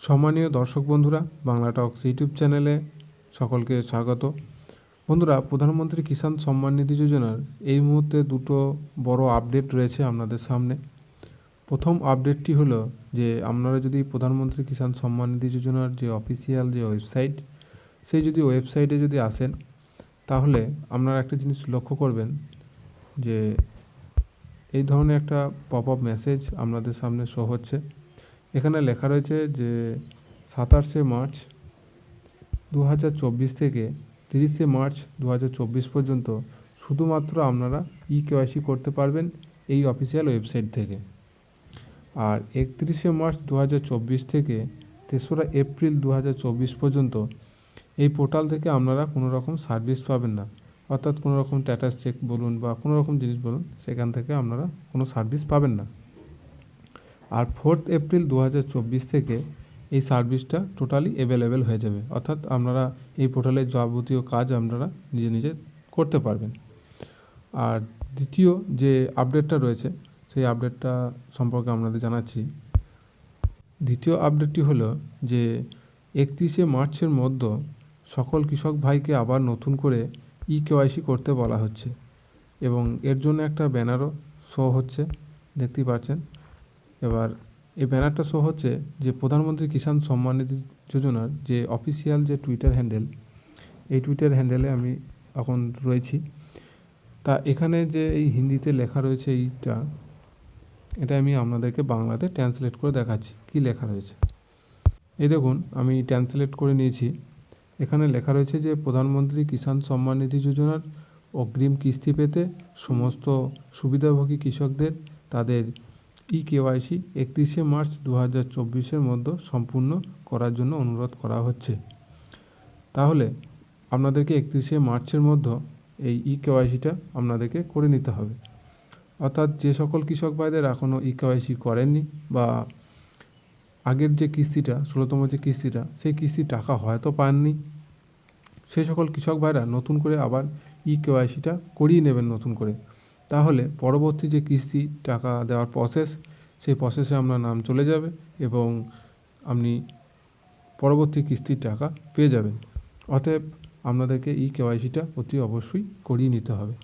সম্মানীয় দর্শক বন্ধুরা, বাংলা টক্স ইউটিউব চ্যানেলে সকলকে স্বাগত। বন্ধুরা, প্রধানমন্ত্রী কিষাণ সম্মান নিধি যোজনার এই মুহূর্তে দুটো বড় আপডেট রয়েছে আপনাদের সামনে। প্রথম আপডেটটি হলো যে আপনারা যদি প্রধানমন্ত্রী কিষাণ সম্মান নিধি যোজনার যে অফিসিয়াল যে ওয়েবসাইট, সেই যদি ওয়েবসাইটে যদি আসেন, তাহলে আপনারা একটা জিনিস লক্ষ্য করবেন যে এই ধরনের একটা পপ আপ মেসেজ আপনাদের সামনে শো হচ্ছে। এখানে লেখা রয়েছে যে 27শে মার্চ 2024 থেকে 30শে মার্চ 2024 পর্যন্ত শুধুমাত্র আপনারা KYC করতে পারবেন এই অফিসিয়াল ওয়েবসাইট থেকে। আর 31শে মার্চ 2024 থেকে 3রা এপ্রিল 2024 পর্যন্ত এই পোর্টাল থেকে আপনারা কোনো রকম সার্ভিস পাবেন না, অর্থাৎ কোনো রকম স্ট্যাটাস চেক বলুন বা কোনো রকম জিনিস বলুন, সেখান থেকে আপনারা কোনো সার্ভিস পাবেন না। আর 4 এপ্রিল 2024 থেকে এই সার্ভিসটা টোটালি অ্যাভেলেবেল হয়ে যাবে, অর্থাৎ আপনারা এই পোর্টালের যাবতীয় কাজ আপনারা নিজে নিজে করতে পারবেন। আর দ্বিতীয় যে আপডেটটা রয়েছে, সেই আপডেটটা সম্পর্কে আপনাদের জানাচ্ছি। দ্বিতীয় আপডেটটি হলো যে 31শে মার্চের মধ্যে সকল কৃষক ভাইকে আবার নতুন করে KYC করতে বলা হচ্ছে, এবং এর জন্য একটা ব্যানারও শো হচ্ছে, দেখতেই পাচ্ছেন। এবার এই ব্যানারটা শো হচ্ছে যে প্রধানমন্ত্রী কিষাণ সম্মান নিধি যোজনার যে অফিসিয়াল যে টুইটার হ্যান্ডেল, এই টুইটার হ্যান্ডেলে আমি এখন রয়েছি। তা এখানে যে এই হিন্দিতে লেখা রয়েছে এটা আমি আপনাদেরকে বাংলাতে ট্রান্সলেট করে দেখাচ্ছি কি লেখা রয়েছে। এই দেখুন, আমি ট্রান্সলেট করে নিয়েছি। এখানে লেখা রয়েছে যে প্রধানমন্ত্রী কিষাণ সম্মান নিধি যোজনার অগ্রিম কিস্তি পেতে সমস্ত সুবিধাভোগী কৃষকদের তাদের KYC 31শে মার্চ 2024 মধ্যে সম্পূর্ণ করার জন্য অনুরোধ করা হচ্ছে। তাহলে আপনাদেরকে 31শে মার্চের মধ্যে এই KYCটা আপনাদেরকে করে নিতে হবে। অর্থাৎ যে সকল কৃষক ভাইদের এখনও KYC করেননি বা আগের যে কিস্তিটা 16তম যে কিস্তিটা, সেই কিস্তির টাকা হয়তো পাননি, সেই সকল কৃষক ভাইরা নতুন করে আবার KYCটা করিয়ে নেবেন নতুন করে। তাহলে পরবর্তী যে কিস্তি টাকা দেওয়ার প্রসেস, সেই প্রসেসে আপনার নাম চলে যাবে এবং আপনি পরবর্তী কিস্তির টাকা পেয়ে যাবেন। অতএব আপনাদেরকে KYCটা অতি অবশ্যই করিয়ে নিতে হবে।